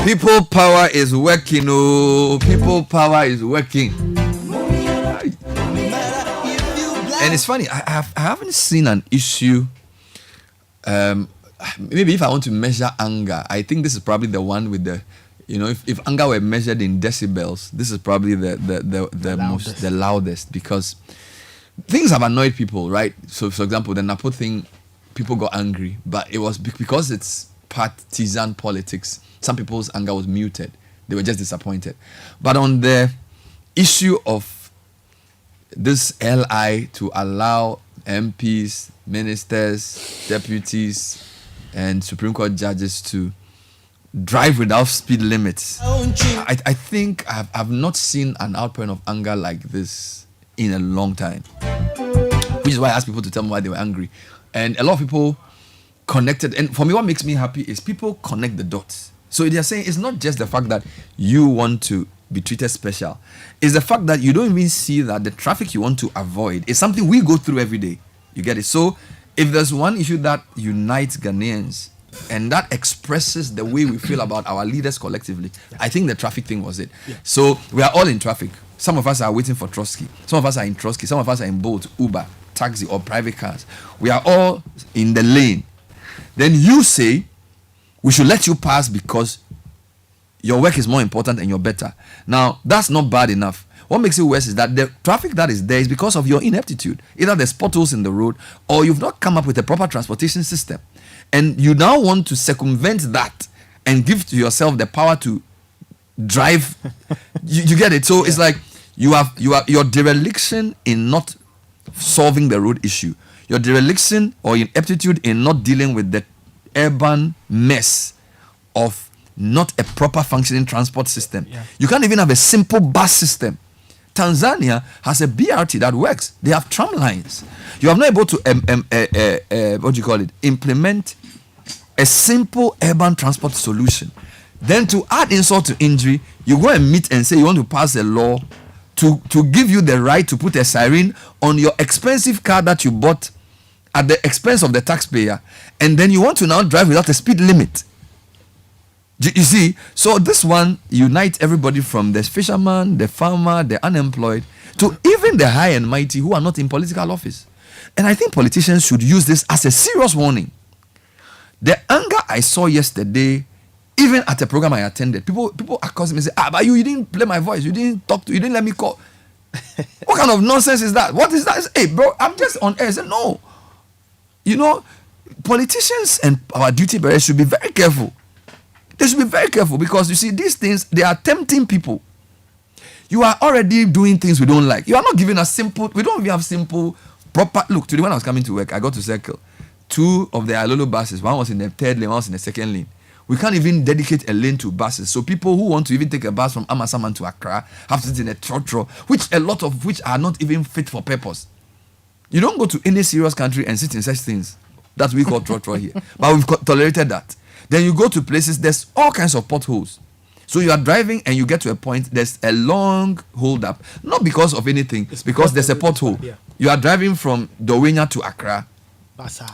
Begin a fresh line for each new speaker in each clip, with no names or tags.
People power is working. Oh, people power is working. And it's funny, I haven't seen an issue. Maybe if I want to measure anger, I think this is probably the one with the, if anger were measured in decibels, this is probably the loudest, because things have annoyed people, right? So, for example, the Napo thing, people got angry, but it was because it's partisan politics. Some people's anger was muted; they were just disappointed. But on the issue of this LI to allow MPs, ministers, deputies, and Supreme Court judges to drive without speed limits, I think I've not seen an outpouring of anger like this in a long time. Which is why I asked people to tell me why they were angry. And a lot of people connected. And for me, what makes me happy is people connect the dots. So they're saying it's not just the fact that you want to be treated special. It's the fact that you don't even see that the traffic you want to avoid is something we go through every day. You get it? So if there's one issue that unites Ghanaians and that expresses the way we feel about our leaders collectively, I think the traffic thing was it. So we are all in traffic. Some of us are waiting for Trotsky. Some of us are in Trotsky. Some of us are in Bolt, Uber, taxi, or private cars. We are all in the lane. Then you say we should let you pass because your work is more important and you're better. Now, that's not bad enough. What makes it worse is that the traffic that is there is because of your ineptitude. Either there's potholes in the road or you've not come up with a proper transportation system. And you now want to circumvent that and give to yourself the power to drive. you get it? So it's like you have your dereliction in not solving the road issue. Your dereliction or ineptitude in not dealing with the urban mess of not a proper functioning transport system. You can't even have a simple bus system. Tanzania has a BRT that works. They have tram lines. You have not able to implement a simple urban transport solution. Then to add insult to injury, you go and meet and say you want to pass a law to give you the right to put a siren on your expensive car that you bought at the expense of the taxpayer, and then you want to now drive without a speed limit. You see, so this one unites everybody from the fisherman, the farmer, the unemployed, to even the high and mighty who are not in political office. And I think politicians should use this as a serious warning. The anger I saw yesterday, even at a program I attended, people accused me and say, but you didn't play my voice, you didn't talk to, you didn't let me call. What kind of nonsense is that? What is that? Hey, bro, I'm just on air. I said, no. Politicians and our duty bearers should be very careful. They should be very careful because you see, these things, they are tempting people. You are already doing things we don't like. You are not giving us simple, we don't even have simple, proper. Look, today when I was coming to work, I got to Circle. 2 of the Alolo buses, one was in the 3rd lane, one was in the 2nd lane. We can't even dedicate a lane to buses. So people who want to even take a bus from Amasaman to Accra have to sit in a trotro, which a lot of which are not even fit for purpose. You don't go to any serious country and sit in such things that we call trotro here. But we've tolerated that. Then you go to places, there's all kinds of potholes. So you are driving and you get to a point, there's a long hold up. Not because of anything, it's because there's a pothole. Yeah. You are driving from Dowenya to Accra.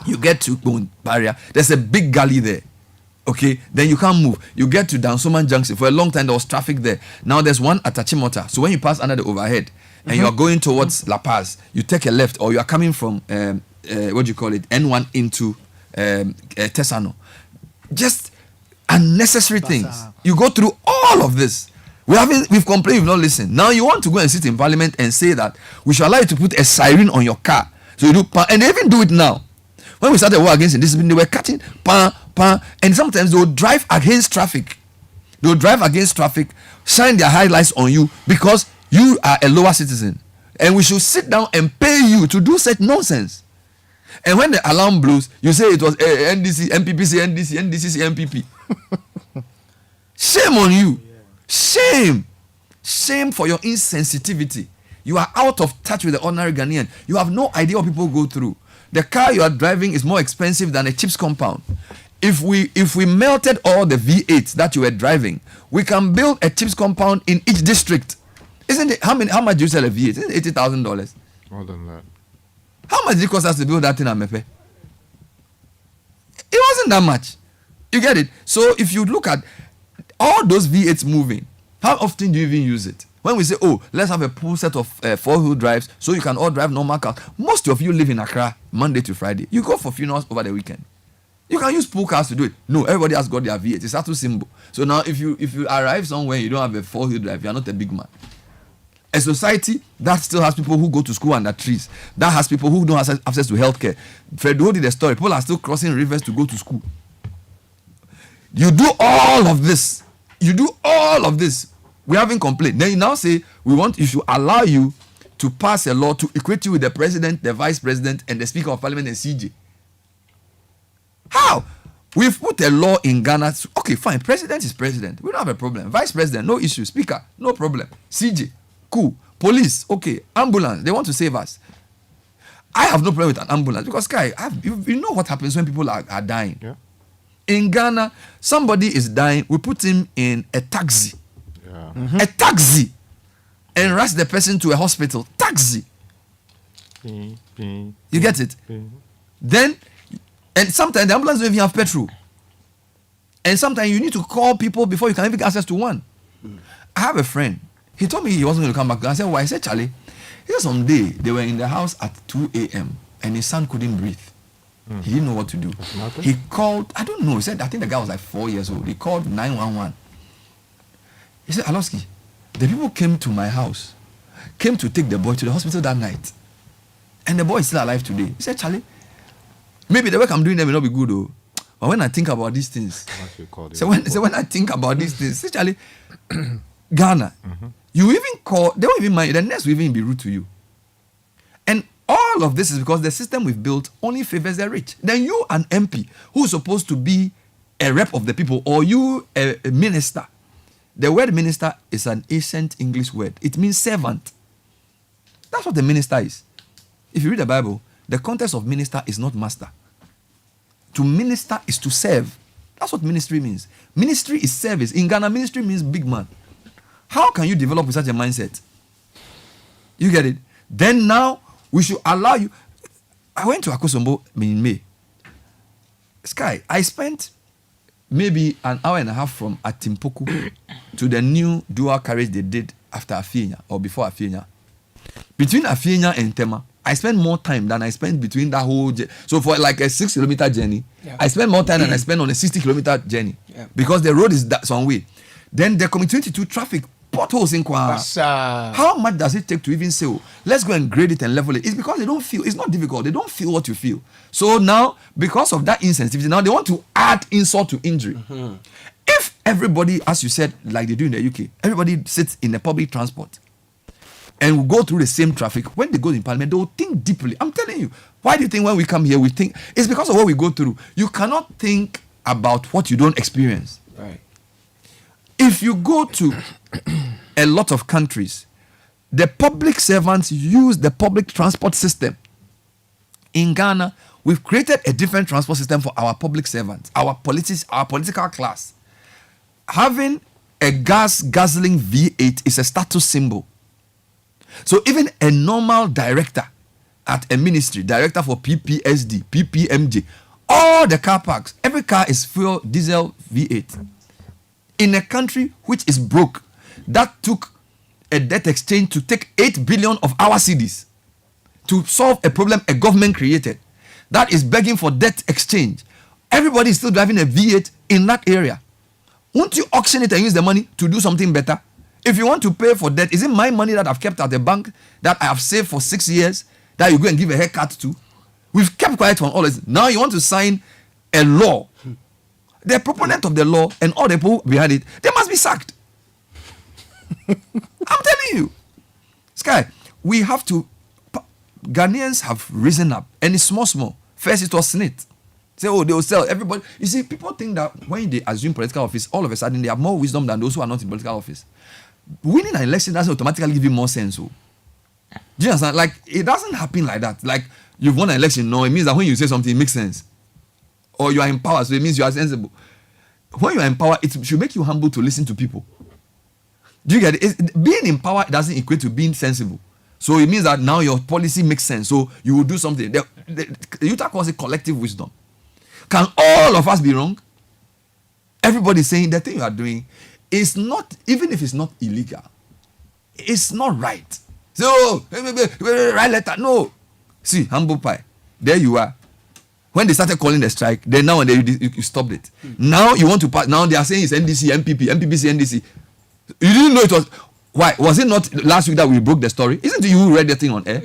You get to Barrier. There's a big gully there. Okay, then you can't move. You get to Dansoman Junction. For a long time, there was traffic there. Now there's one at Achimota. So when you pass under the overhead and you are going towards La Paz, you take a left, or you are coming from, N1 into Tesano. Just unnecessary things. You go through all of this. We've complained, we've not listened. Now you want to go and sit in Parliament and say that we should allow you to put a siren on your car. So you do, and they even do it now. When we started war against indiscipline, they were cutting, and sometimes they would drive against traffic. They would drive against traffic, shine their highlights on you because you are a lower citizen. And we should sit down and pay you to do such nonsense. And when the alarm blows, you say it was NDC, MPPC, NDC, NDCC, MPP. Shame on you. Shame for your insensitivity. You are out of touch with the ordinary Ghanaian. You have no idea what people go through. The car you are driving is more expensive than a chips compound. If we melted all the V8s that you were driving, we can build a chips compound in each district. Isn't it? How much do you sell a V8? Isn't it $80,000?
More than that.
How much did it cost us to build that in Amepe? It wasn't that much. You get it? So if you look at All those V8s moving, how often do you even use it? When we say, oh, let's have a pool set of 4-wheel drives so you can all drive normal cars. Most of you live in Accra Monday to Friday. You go for funerals over the weekend. You can use pool cars to do it. No, everybody has got their V8. It's a status symbol. So now if you arrive somewhere and you don't have a 4-wheel drive, you are not a big man. A society that still has people who go to school under trees, that has people who don't have access to healthcare. Fred did the story. People are still crossing rivers to go to school. You do all of this. You do all of this. We haven't complained. Then you now say you should allow you to pass a law to equate you with the president, the vice president, and the speaker of parliament and CJ. How? We've put a law in Ghana. Okay, fine. President is president. We don't have a problem. Vice president, no issue. Speaker, no problem. CJ, cool. Police, okay. Ambulance, they want to save us. I have no problem with an ambulance because, you know what happens when people are dying.
Yeah.
In Ghana, somebody is dying. We put him in a taxi.
Yeah.
Mm-hmm. A taxi. And rush the person to a hospital. Taxi. You get it? Then, and sometimes the ambulance don't even have petrol. And sometimes you need to call people before you can even get access to one. I have a friend. He told me he wasn't going to come back. I said, why? I said, Charlie, he said someday they were in the house at 2 a.m. and his son couldn't breathe. He didn't know what to do. He called, I don't know, he said, I think the guy was like 4 years old. He called 911. He said, Aloski, the people came to my house, came to take the boy to the hospital that night. And the boy is still alive today. He said, Charlie, maybe the work I'm doing there may not be good though. But when I think about these things, when I think about these things, say, Charlie, Ghana, you even call, they won't even mind, the nurse will even be rude to you. And all of this is because the system we've built only favors the rich. Then you, an MP, who's supposed to be a rep of the people, or you, a minister. The word minister is an ancient English word. It means servant. That's what the minister is. If you read the Bible, the context of minister is not master. To minister is to serve. That's what ministry means. Ministry is service. In Ghana, ministry means big man. How can you develop with such a mindset? You get it? Then now, we should allow you. I went to Akosombo in May. Sky, I spent maybe an hour and a half from Atimpoku to the new dual carriage they did after Afienya or before Afienya. Between Afienya and Tema, I spent more time than I spent between that whole so for like a 6-kilometer journey, I spent more time than I spent on a 60-kilometer journey because the road is that some way. Then the Community 22 traffic potholes in Kwa. How much does it take to even say, oh, let's go and grade it and level it? It's because they don't feel, it's not difficult. They don't feel what you feel. So now, because of that insensitivity, now they want to add insult to injury. If everybody, as you said, like they do in the UK, everybody sits in a public transport and will go through the same traffic, when they go in Parliament, they will think deeply. I'm telling you. Why do you think when we come here, we think? It's because of what we go through. You cannot think about what you don't experience.
Right.
If you go to a lot of countries, the public servants use the public transport system. In Ghana, we've created a different transport system for our public servants, our political class. Having a guzzling V8 is a status symbol. So even a normal director at a ministry, director for PPSD, PPMJ, all the car parks, every car is fuel diesel V8. In a country which is broke, that took a debt exchange to take 8 billion of our cedis to solve a problem a government created, that is begging for debt exchange. Everybody is still driving a V8 in that area. Won't you auction it and use the money to do something better? If you want to pay for debt, is it my money that I've kept at the bank that I have saved for 6 years that you go and give a haircut to? We've kept quiet on all this. Now you want to sign a law. The proponent of the law and all the people behind it, they must be sacked. I'm telling you. Sky, we have to, Ghanaians have risen up, and it's small. First it was SNIT. Say, oh, they will sell everybody. You see, people think that when they assume political office, all of a sudden they have more wisdom than those who are not in political office. Winning an election doesn't automatically give you more sense. Oh. Do you understand? Like, it doesn't happen like that. Like, you've won an election, no, it means that when you say something, it makes sense. Or you are in power, so it means you are sensible. When you are in power, it should make you humble to listen to people. Do you get it? Being in power doesn't equate to being sensible. So it means that now your policy makes sense. So you will do something. The Utah calls it collective wisdom. Can all of us be wrong? everybody's saying the thing you are doing is not, even if it's not illegal, it's not right. So, write letter. No. See, humble pie. There you are. When they started calling the strike, then now you stopped it. Now you want to pass. Now they are saying it's NDC, MPP, MPPC, NDC. You didn't know it was. Why? Was it not last week that we broke the story? Isn't it you who read the thing on air?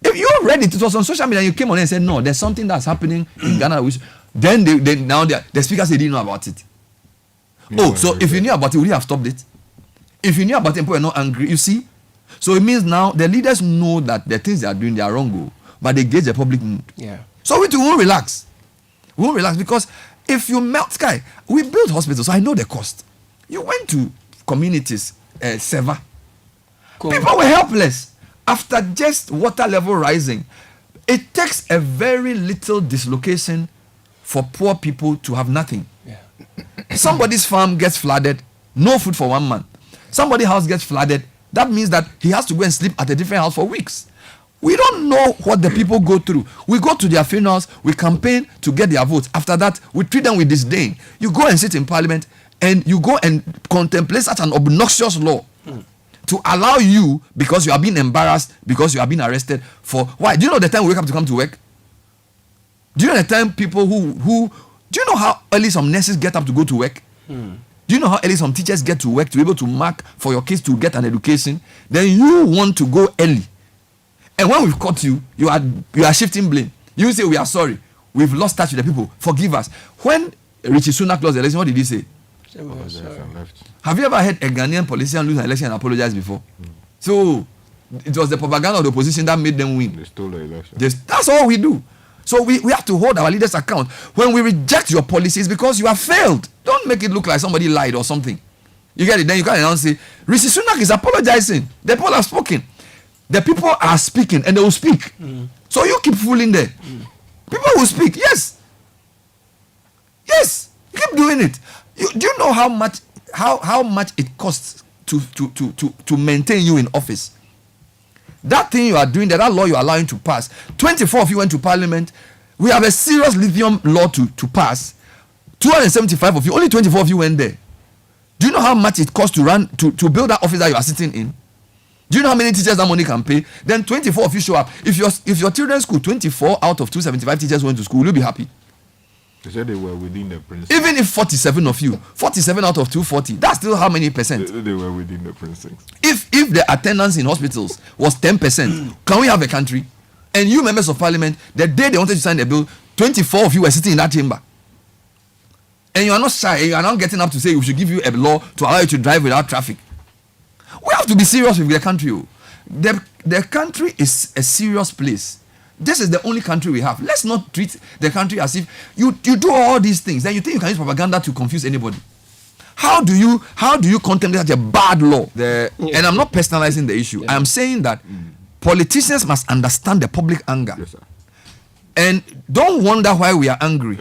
If you read it, it was on social media and you came on and said, no, there's something that's happening in Ghana. Then the speaker said they didn't know about it. So if you knew about it, would you have stopped it? If you knew about it, people were not angry. You see? So it means now the leaders know that the things they are doing, they are wrong, but they gauge the public mood.
Yeah.
So we won't relax. We won't relax because if you melt sky, we built hospitals, so I know the cost. You went to communities, Seva. Cool. People were helpless after just water level rising. It takes a very little dislocation for poor people to have nothing.
Yeah.
Somebody's farm gets flooded, no food for 1 month. Somebody's house gets flooded. That means that he has to go and sleep at a different house for weeks. We don't know what the people go through. We go to their funerals, we campaign to get their votes. After that, we treat them with disdain. You go and sit in parliament and you go and contemplate such an obnoxious law to allow you, because you are being embarrassed, because you are being arrested for why? Do you know the time we wake up to come to work? Do you know the time people who do you know how early some nurses get up to go to work? Do you know how early some teachers get to work to be able to mark for your kids to get an education? Then you want to go early. And when we've caught you, you are shifting blame. You say, we are sorry. We've lost touch with the people. Forgive us. When Richie Sunak lost the election, what did he say? Have you ever heard a Ghanaian politician lose an election and apologize before? So it was the propaganda of the opposition that made them win.
They stole the election.
That's all we do. So we have to hold our leaders account. When we reject your policies because you have failed, don't make it look like somebody lied or something. You get it? Then you can announce it. Rishi Sunak is apologizing. The people have spoken. The people are speaking and they will speak. So you keep fooling them. People will speak. Yes. Yes. Keep doing it. Do you know how much it costs to maintain you in office? That thing you are doing, that law you are allowing to pass, 24 of you went to parliament. We have a serious lithium law to pass. 275 of you, only 24 of you went there. Do you know how much it costs to run to build that office that you are sitting in? Do you know how many teachers that money can pay? Then 24 of you show up. If your children's school, 24 out of 275 teachers went to school, will you be happy?
They said they were within the precincts.
Even if 47 of you, 47 out of 240, that's still how many percent?
They were within the precincts.
If the attendance in hospitals was 10%, can we have a country? And you members of parliament, the day they wanted to sign the bill, 24 of you were sitting in that chamber. And you are not shy, and you are not getting up to say we should give you a law to allow you to drive without traffic. We have to be serious with the country. The country is a serious place. This is the only country we have. Let's not treat the country as if you do all these things, then you think you can use propaganda to confuse anybody. How do you contemplate such a bad law? And I'm not personalizing the issue. I am saying that politicians must understand the public anger.
Yes, sir.
And don't wonder why we are angry.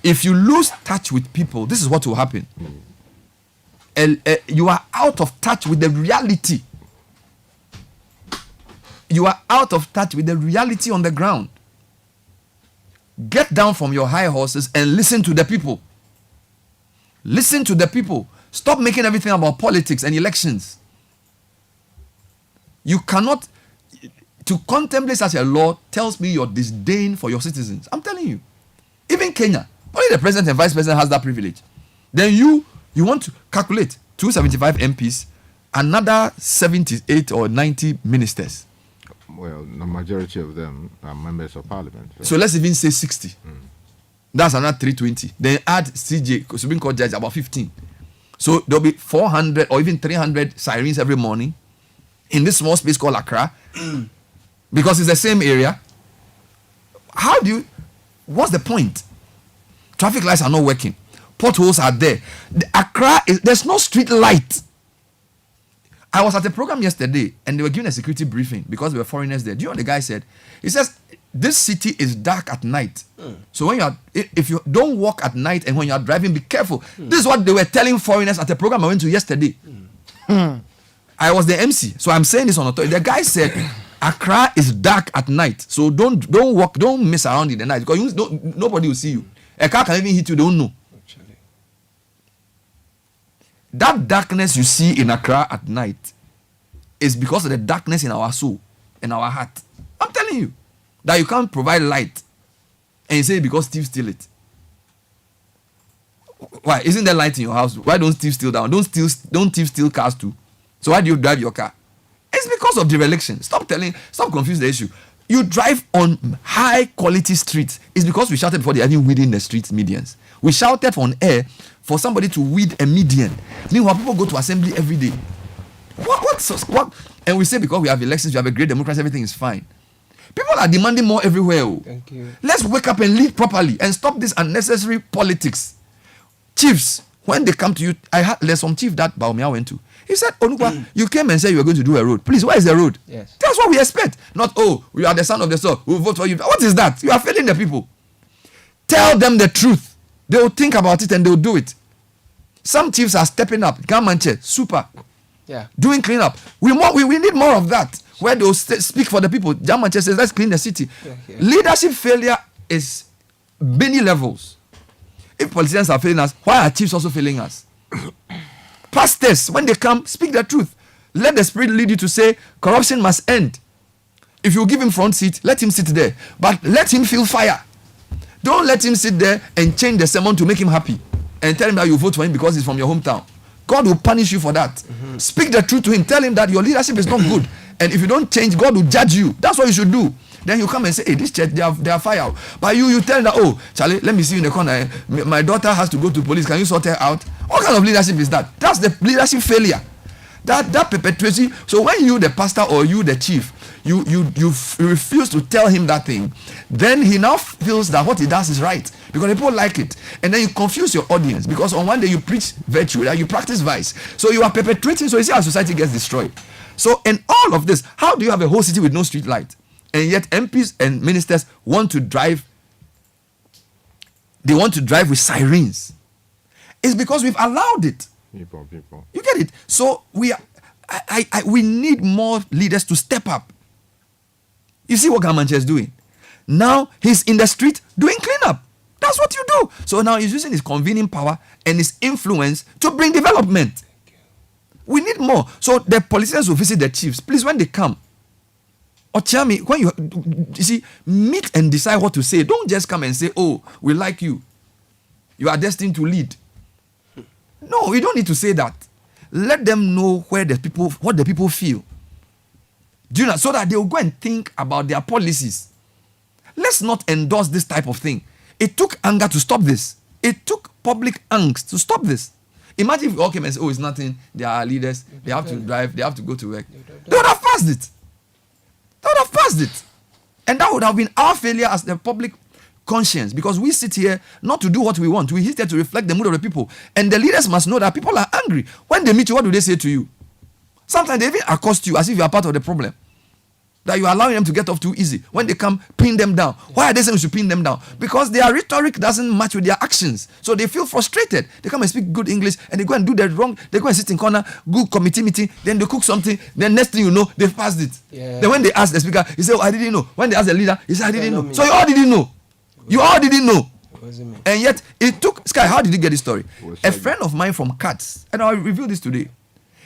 If you lose touch with people, this is what will happen. You are out of touch with the reality. You are out of touch with the reality on the ground. Get down from your high horses and listen to the people. Listen to the people. Stop making everything about politics and elections. You cannot. To contemplate such a law tells me your disdain for your citizens. I'm telling you. Even Kenya, only the president and vice president has that privilege. Then you want to calculate 275 MPs, another 78 or 90 ministers.
Well, the majority of them are members of parliament.
So let's even say 60. That's another 320. Then add CJ, Supreme Court judge, about 15. So there'll be 400 or even 300 sirens every morning in this small space called Accra. Because it's the same area. What's the point? Traffic lights are not working. Potholes are there. There's no street light. I was at a program yesterday and they were giving a security briefing because there were foreigners there. Do you know what the guy said? He says, this city is dark at night. So if you don't walk at night and when you are driving, be careful. This is what they were telling foreigners at a program I went to yesterday. I was the MC, so I'm saying this on authority. The guy said, Accra is dark at night. So don't walk, don't mess around in the night because nobody will see you. A car can even hit you, don't know.
Actually.
That darkness you see in Accra at night is because of the darkness in our soul, in our heart. I'm telling you that you can't provide light and you say because thieves steal it. Why? Isn't there light in your house? Why don't thieves steal down? Don't thieves steal cars too? So why do you drive your car? It's because of dereliction. Stop confusing the issue. You drive on high quality streets. It's because we shouted before they are even weeding the streets medians. We shouted on air for somebody to weed a median. Meanwhile, people go to assembly every day. What? And we say because we have elections, we have a great democracy, everything is fine. People are demanding more everywhere.
Thank you.
Let's wake up and lead properly and stop this unnecessary politics. Chiefs, when they come to you, there's some chief that Baumia went to. He said, Onukwa, you came and said you were going to do a road. Please, where is the road?
Yes.
That's what we expect. Not, we are the son of the soil. We'll vote for you. What is that? You are failing the people. Tell them the truth. They will think about it and they will do it. Some chiefs are stepping up. Gamanche, super.
Yeah.
Doing cleanup. We need more of that. Where they will speak for the people. Gamanche says, let's clean the city.
Yeah.
Leadership failure is many levels. If politicians are failing us, why are chiefs also failing us? Pastors, when they come, speak the truth. Let the Spirit lead you to say corruption must end. If you give him front seat, let him sit there. But let him feel fire. Don't let him sit there and change the sermon to make him happy and tell him that you vote for him because he's from your hometown. God will punish you for that. Mm-hmm. Speak the truth to him. Tell him that your leadership is not good. And if you don't change, God will judge you. That's what you should do. Then you come and say, hey, this church, they are fire. But you tell them that, Charlie, let me see you in the corner. My daughter has to go to police. Can you sort her out? What kind of leadership is that? That's the leadership failure. That perpetuates. So when you, the pastor, or you, the chief, you refuse to tell him that thing, then he now feels that what he does is right because people like it. And then you confuse your audience because on one day you preach virtue, you practice vice. So you are perpetuating. So you see our society gets destroyed. So in all of this, how do you have a whole city with no street light? And yet MPs and ministers want to drive. They want to drive with sirens. It's because we've allowed it.
People.
You get it? So we need more leaders to step up. You see what Gamanche is doing? Now he's in the street doing cleanup. That's what you do. So now he's using his convening power and his influence to bring development. We need more. So the politicians will visit the chiefs. Please, when they come, or tell me, when you see, meet and decide what to say. Don't just come and say, we like you. You are destined to lead. No, we don't need to say that. Let them know what the people feel. Do you know? So that they will go and think about their policies. Let's not endorse this type of thing. It took anger to stop this. It took public angst to stop this. Imagine if we all came and said, it's nothing. They are leaders. They have to drive. They have to go to work. They would have passed it. And that would have been our failure as the public conscience, because we sit here not to do what we want. We sit here to reflect the mood of the people. And the leaders must know that people are angry. When they meet you, what do they say to you? Sometimes they even accost you as if you are part of the problem. That you are allowing them to get off too easy. When they come, pin them down. Why are they saying we should pin them down? Because their rhetoric doesn't match with their actions. So they feel frustrated. They come and speak good English and they go and do the wrong. They go and sit in corner, good committee meeting, then they cook something. Then next thing you know, they've passed it.
Yeah.
Then when they ask the speaker, he said, I didn't know. When they ask the leader, he said, I didn't know. So you all didn't know. You all didn't know. And yet it took Sky. How did you get this story? A friend of mine from Cats, and I'll review this today.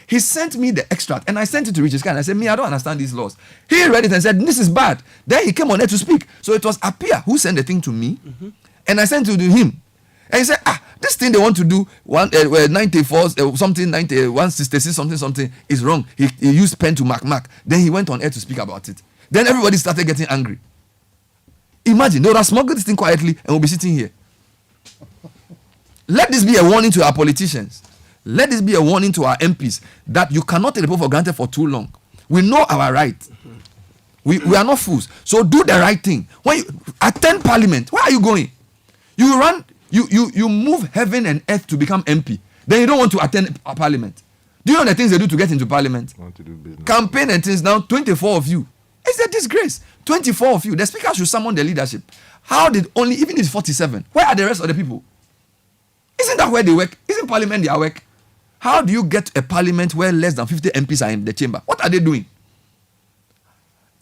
He sent me the extract and I sent it to Richard Sky and I said, I don't understand these laws. He read it and said, this is bad. Then he came on there to speak. So it was Apia who sent the thing to me and I sent it to him. And he said, this thing they want to do, 94, something, 90, 166, something is wrong. He used pen to mark. Then he went on air to speak about it. Then everybody started getting angry. Imagine, they would have smuggled this thing quietly and we'll be sitting here. Let this be a warning to our politicians. Let this be a warning to our MPs that you cannot take the people for granted for too long. We know our right. We are not fools. So do the right thing. When you attend parliament, where are you going? You move heaven and earth to become MP. Then you don't want to attend a parliament. Do you know the things they do to get into parliament?
Want to do business.
Campaign and things now, 24 of you. It's a disgrace. 24 of you. The speaker should summon the leadership. How did even it's 47? Where are the rest of the people? Isn't that where they work? Isn't parliament their work? How do you get a parliament where less than 50 MPs are in the chamber? What are they doing?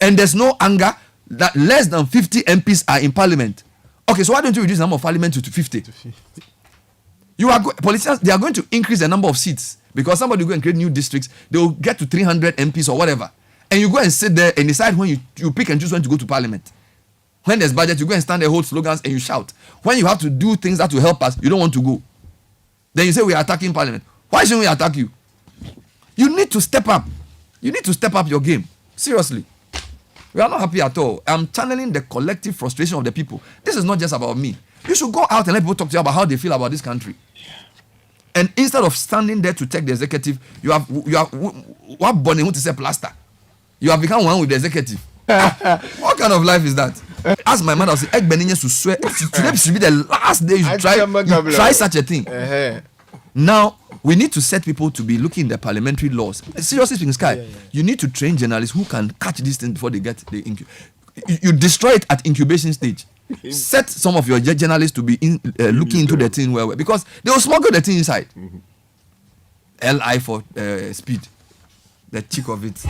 And there's no anger that less than 50 MPs are in parliament. Okay, so why don't you reduce the number of parliament to 50? Politicians, they are going to increase the number of seats because somebody will go and create new districts. They will get to 300 MPs or whatever. And you go and sit there and decide when you pick and choose when to go to parliament. When there's budget, you go and stand there, hold slogans, and you shout. When you have to do things that will help us, you don't want to go. Then you say we are attacking parliament. Why shouldn't we attack you? You need to step up. You need to step up your game. Seriously. We are not happy at all. I'm channeling the collective frustration of the people. This is not just about me. You should go out and let people talk to you about how they feel about this country. And instead of standing there to check the executive, you have what Bonnie want to say plaster. You have become one with the executive. What kind of life is that? As my mother said, today should be the last day you try such a thing. Now, we need to set people to be looking at the parliamentary laws. Seriously speaking, Sky, you need to train journalists who can catch these things before they get the you destroy it at incubation stage. Set some of your journalists to be looking into the thing well, because they will smuggle the thing inside. LI for speed. The cheek of it.